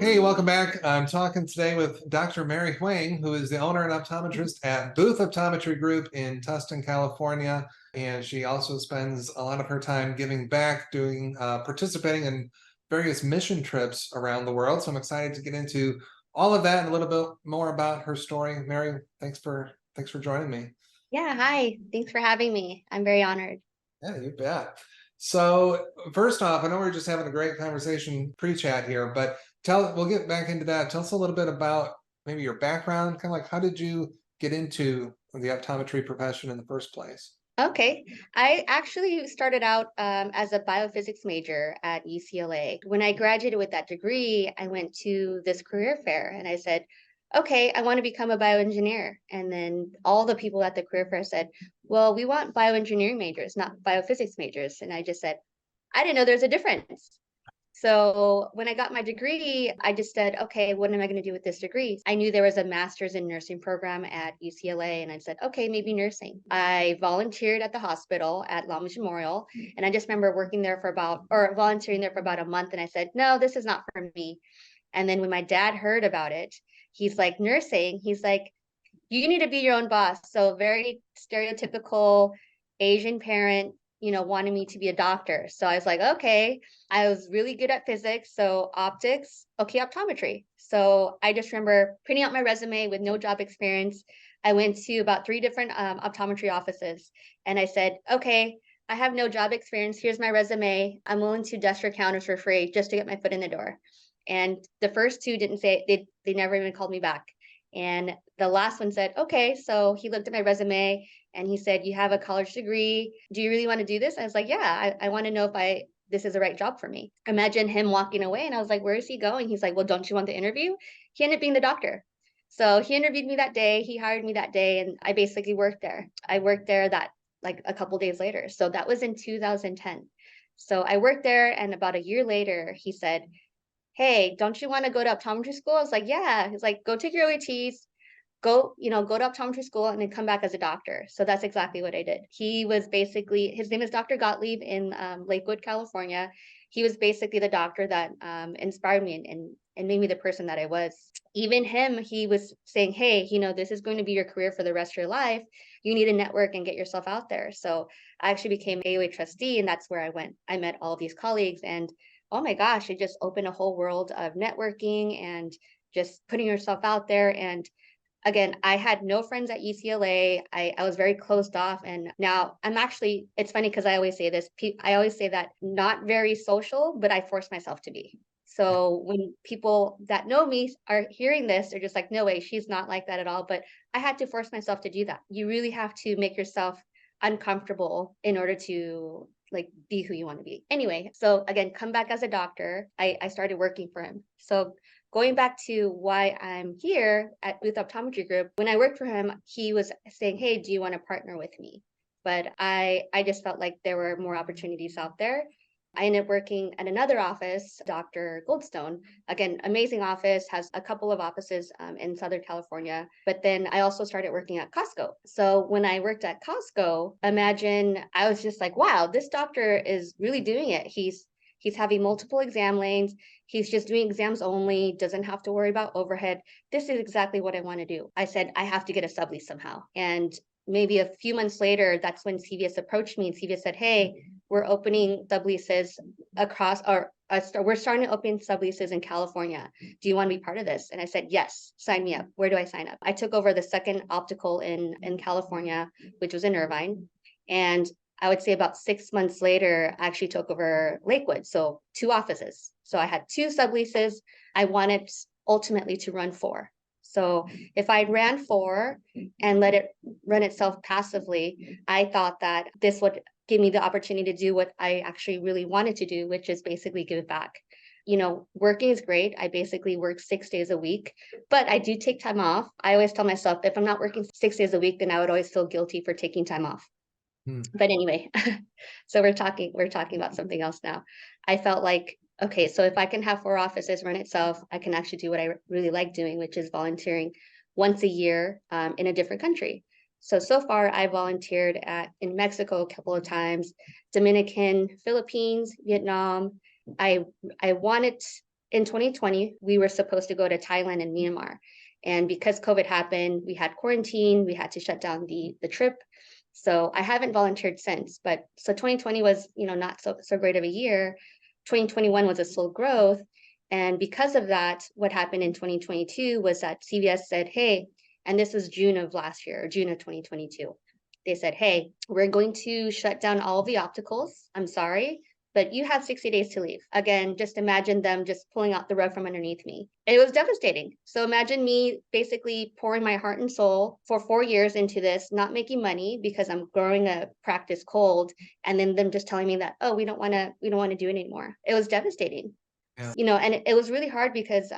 Hey, welcome back. I'm talking today with Dr. Mary Hwang, who is the owner and optometrist at Booth Optometry Group in Tustin, California. And she also spends a lot of her time giving back, participating in various mission trips around the world. So I'm excited to get into all of that and a little bit more about her story. Mary, thanks for joining me. Yeah, hi. Thanks for having me. I'm very honored. Yeah, you bet. So first off, I know we're just having a great conversation pre-chat here, but we'll get back into that. Tell us a little bit about maybe your background, kind of like how did you get into the optometry profession in the first place? Okay. I actually started out as a biophysics major at UCLA. When I graduated with that degree, I went to this career fair and I said, okay, I want to become a bioengineer. And then all the people at the career fair said, well, we want bioengineering majors, not biophysics majors. And I just said, I didn't know there's a difference. So when I got my degree, I just said, okay, what am I going to do with this degree? I knew there was a master's in nursing program at UCLA, and I said, okay, maybe nursing. I volunteered at the hospital at Long Beach Memorial, and I just remember volunteering there for about a month, and I said, no, this is not for me. And then when my dad heard about it, he's like, nursing, he's like, you need to be your own boss. So very stereotypical Asian parent, wanted me to be a doctor. So I was like, okay, I was really good at physics. So optics, okay, optometry. So I just remember printing out my resume with no job experience. I went to about three different optometry offices and I said, okay, I have no job experience. Here's my resume. I'm willing to dust your counters for free just to get my foot in the door. And the first two didn't say they never even called me back. And the last one said, okay, so he looked at my resume and he said, you have a college degree. Do you really want to do this? I was like, yeah, I want to know if this is the right job for me. Imagine him walking away. And I was like, where is he going? He's like, well, don't you want the interview? He ended up being the doctor. So he interviewed me that day. He hired me that day. And I basically worked there. I worked there that like a couple days later. So that was in 2010. So I worked there. And about a year later, he said, hey, don't you want to go to optometry school? I was like, yeah. He's like, go take your OETs, go to optometry school and then come back as a doctor. So that's exactly what I did. His name is Dr. Gottlieb in Lakewood, California. He was basically the doctor that inspired me and made me the person that I was. Even him, he was saying, hey, this is going to be your career for the rest of your life. You need to network and get yourself out there. So I actually became AOA trustee and that's where I went. I met all of these colleagues and oh my gosh, it just opened a whole world of networking and just putting yourself out there. And again, I had no friends at UCLA. I was very closed off. And now it's funny because I always say this, I always say that not very social, but I force myself to be. So when people that know me are hearing this, they're just like, no way, she's not like that at all. But I had to force myself to do that. You really have to make yourself uncomfortable in order to like be who you want to be. Anyway, so again, come back as a doctor. I started working for him. So going back to why I'm here at Booth Optometry Group, when I worked for him, he was saying, hey, do you want to partner with me? But I just felt like there were more opportunities out there. I ended up working at another office, Dr. Goldstone. Again, amazing office, has a couple of offices in Southern California. But then I also started working at Costco. So when I worked at Costco, imagine I was just like, wow, this doctor is really doing it. He's having multiple exam lanes. He's just doing exams only, doesn't have to worry about overhead. This is exactly what I want to do. I said, I have to get a sublease somehow. And maybe a few months later, that's when CVS approached me and CVS said, hey, we're opening subleases we're starting to open subleases in California. Do you want to be part of this? And I said, yes, sign me up. Where do I sign up? I took over the second optical in California, which was in Irvine. And I would say about 6 months later, I actually took over Lakewood. So 2 offices. So I had 2 subleases. I wanted ultimately to run 4. So if I ran 4 and let it run itself passively, I thought that this would give me the opportunity to do what I actually really wanted to do, which is basically give back. Working is great. I basically work 6 days a week, but I do take time off. I always tell myself if I'm not working 6 days a week, then I would always feel guilty for taking time off. But anyway, so we're talking about something else now. I felt like, okay, so if I can have 4 offices run itself, I can actually do what I really like doing, which is volunteering once a year in a different country. So far I volunteered in Mexico a couple of times, Dominican, Philippines, Vietnam. I wanted in 2020, we were supposed to go to Thailand and Myanmar. And because COVID happened, we had quarantine, we had to shut down the trip. So I haven't volunteered since. But so 2020 was, not so great of a year. 2021 was a slow growth. And because of that, what happened in 2022 was that CVS said, hey, and this was June of last year, or June of 2022. They said, hey, we're going to shut down all of the opticals. I'm sorry, but you have 60 days to leave. Again, just imagine them just pulling out the rug from underneath me. It was devastating. So imagine me basically pouring my heart and soul for 4 years into this, not making money because I'm growing a practice cold, and then them just telling me that, oh, we don't want to do it anymore. It was devastating. Yeah. And it was really hard because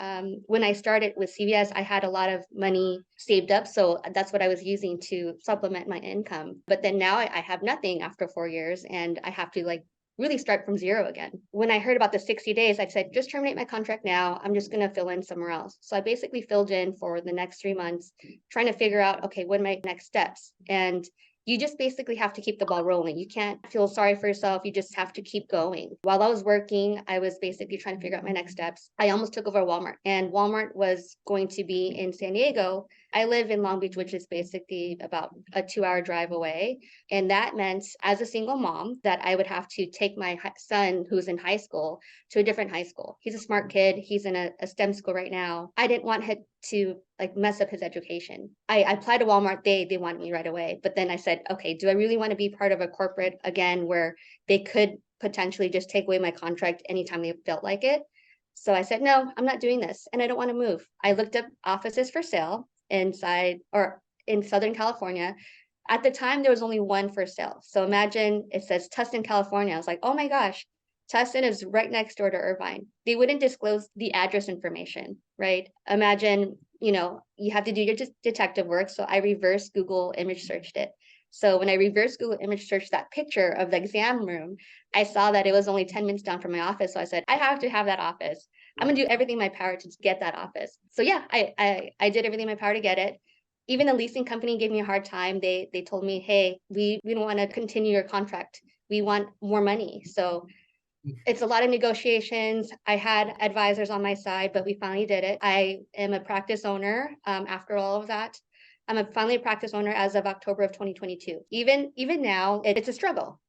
when I started with CVS, I had a lot of money saved up. So that's what I was using to supplement my income. But then now I have nothing after 4 years, and I have to really start from zero again. When I heard about the 60 days, I said, just terminate my contract now. I'm just going to fill in somewhere else. So I basically filled in for the next 3 months, trying to figure out, okay, what are my next steps? And you just basically have to keep the ball rolling. You can't feel sorry for yourself. You just have to keep going. While I was working, I was basically trying to figure out my next steps. I almost took over Walmart, and Walmart was going to be in San Diego. I live in Long Beach, which is basically about a 2-hour drive away. And that meant, as a single mom, that I would have to take my son, who's in high school, to a different high school. He's a smart kid. He's in a STEM school right now. I didn't want him to mess up his education. I applied to Walmart. They wanted me right away. But then I said, okay, do I really want to be part of a corporate again where they could potentially just take away my contract anytime they felt like it? So I said, no, I'm not doing this, and I don't want to move. I looked up offices for sale inside or in Southern California. At the time, there was only one for sale. So imagine it says Tustin, California. I was like, oh my gosh, Tustin is right next door to Irvine. They wouldn't disclose the address information, right? Imagine, you have to do your detective work. So I reverse Google image searched it. So when I reverse Google image searched that picture of the exam room, I saw that it was only 10 minutes down from my office. So I said, I have to have that office. I'm gonna do everything in my power to get that office. So yeah, I did everything in my power to get it. Even the leasing company gave me a hard time. They told me, hey, we don't want to continue your contract. We want more money. So it's a lot of negotiations. I had advisors on my side, but we finally did it. I am a practice owner after all of that. I'm finally a practice owner as of October of 2022. Even now, it's a struggle.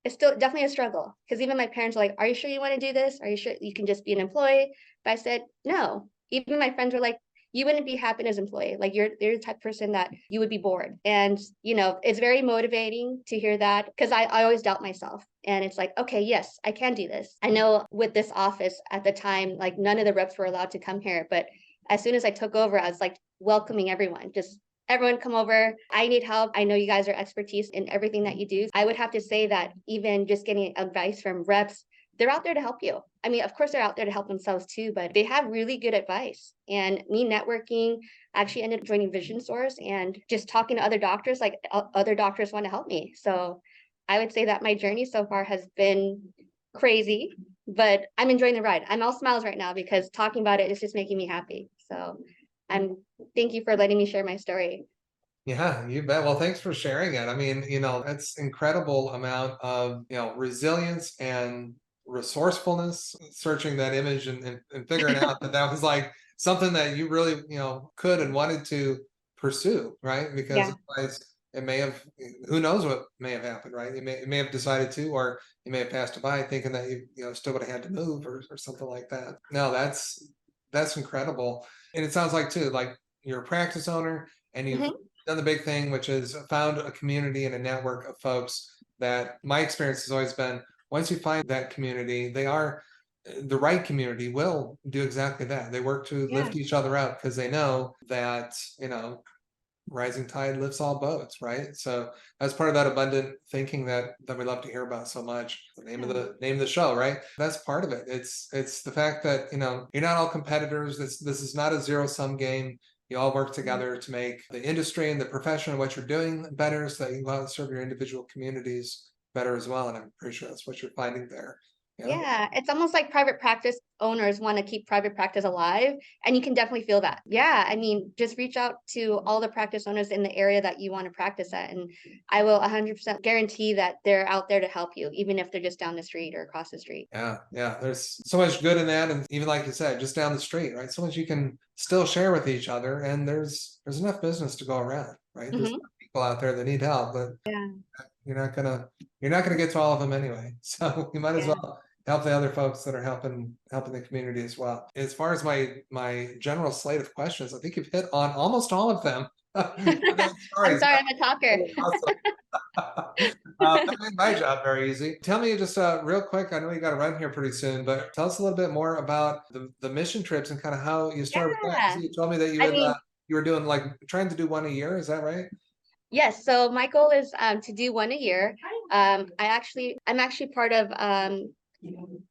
It's still definitely a struggle because even my parents are like, are you sure you want to do this? Are you sure you can just be an employee? But I said, no. Even my friends were like, you wouldn't be happy as an employee. You're the type of person that you would be bored. And, it's very motivating to hear that because I always doubt myself. And it's like, okay, yes, I can do this. I know with this office at the time, none of the reps were allowed to come here. But as soon as I took over, I was welcoming everyone, just everyone come over. I need help. I know you guys are expertise in everything that you do. I would have to say that even just getting advice from reps, they're out there to help you. I mean, of course, they're out there to help themselves too, but they have really good advice. And me networking, actually ended up joining Vision Source and just talking to other doctors, other doctors want to help me. So I would say that my journey so far has been crazy, but I'm enjoying the ride. I'm all smiles right now because talking about it is just making me happy. So thank you for letting me share my story. Yeah, you bet. Well, thanks for sharing it. I mean, it's incredible amount of, resilience and resourcefulness, searching that image and figuring out that was something that you really, could and wanted to pursue, right? Because Yeah. otherwise it may have, who knows what may have happened, right? You may have decided to, or you may have passed it by thinking that you still would have had to move or something like that. No, that's incredible. And it sounds like too, you're a practice owner and you've Mhm. done the big thing, which is found a community and a network of folks that my experience has always been, once you find that community, they are the right community will do exactly that. They work to Yeah. lift each other up because they know that, rising tide lifts all boats, right? So that's part of that abundant thinking that we love to hear about so much. The name of the show, right? That's part of it. It's the fact that you're not all competitors. This is not a zero-sum game. You all work together to make the industry and the profession of what you're doing better, so that you can go out and serve your individual communities better as well. And I'm pretty sure that's what you're finding there. Yeah. Yeah, it's almost like private practice owners want to keep private practice alive, and you can definitely feel that. Yeah, I mean, just reach out to all the practice owners in the area that you want to practice at, and I will 100% guarantee that they're out there to help you, even if they're just down the street or across the street. Yeah, yeah. There's so much good in that, and even like you said, just down the street, right? So much you can still share with each other, and there's enough business to go around, right? There's Hmm. people out there that need help, but Yeah, you're not gonna you're not gonna get to all of them anyway. So you might as yeah. well help the other folks that are helping the community as well. As far as my general slate of questions, I think you've hit on almost all of them. With those I'm stories. sorry, I'm a talker. Awesome. That made my job very easy. Tell me just real quick, I know you got to run here pretty soon, but tell us a little bit more about the mission trips and kind of how you started with that. 'Cause Yeah, you told me that I mean, you were doing like trying to do one a year. Is that right? yes, so my goal is to do one a year. I'm actually part of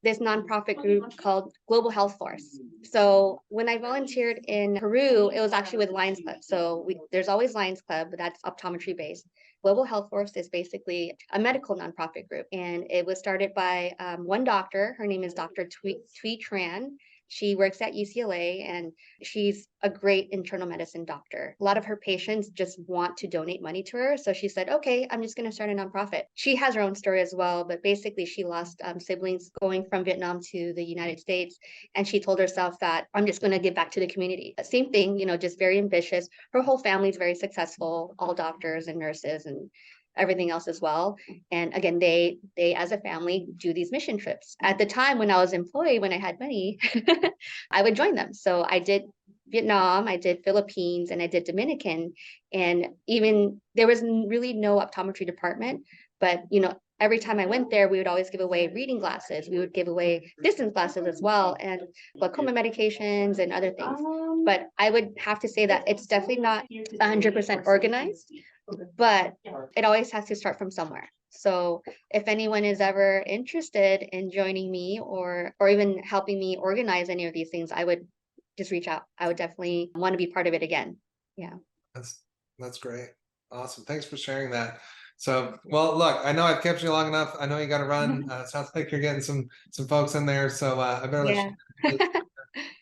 this nonprofit group called Global Health Force. So when I volunteered in Peru, it was actually with Lions Club. So there's always Lions Club, but that's optometry based. Global Health Force is basically a medical nonprofit group, and it was started by one doctor. Her name is Dr. Thuy Tran. She works at UCLA, and she's a great internal medicine doctor. A lot of her patients just want to donate money to her. So she said, okay, I'm just going to start a nonprofit. She has her own story as well, but basically she lost siblings going from Vietnam to the United States. And she told herself that I'm just going to give back to the community. Same thing, just very ambitious. Her whole family is very successful, all doctors and nurses and everything else as well. And again, they as a family do these mission trips. At the time when I was employed, when I had money, I would join them. So I did Vietnam, I did Philippines, and I did Dominican. And even there was really no optometry department, but every time I went there, we would always give away reading glasses. We would give away distance glasses as well, and glaucoma medications and other things. But I would have to say that it's definitely not 100% organized, but it always has to start from somewhere. So if anyone is ever interested in joining me or even helping me organize any of these things, I would just reach out. I would definitely want to be part of it again. Yeah. That's that's great. Awesome. Thanks for sharing that. So, well, look, I know I've kept you long enough. I know you got to run. Sounds like you're getting some folks in there, so I better let Yeah. you get.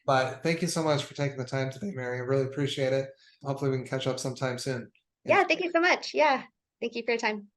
But thank you so much for taking the time today, Mary. I really appreciate it. Hopefully, we can catch up sometime soon. Yeah. Yeah. Thank you so much. Yeah. Thank you for your time.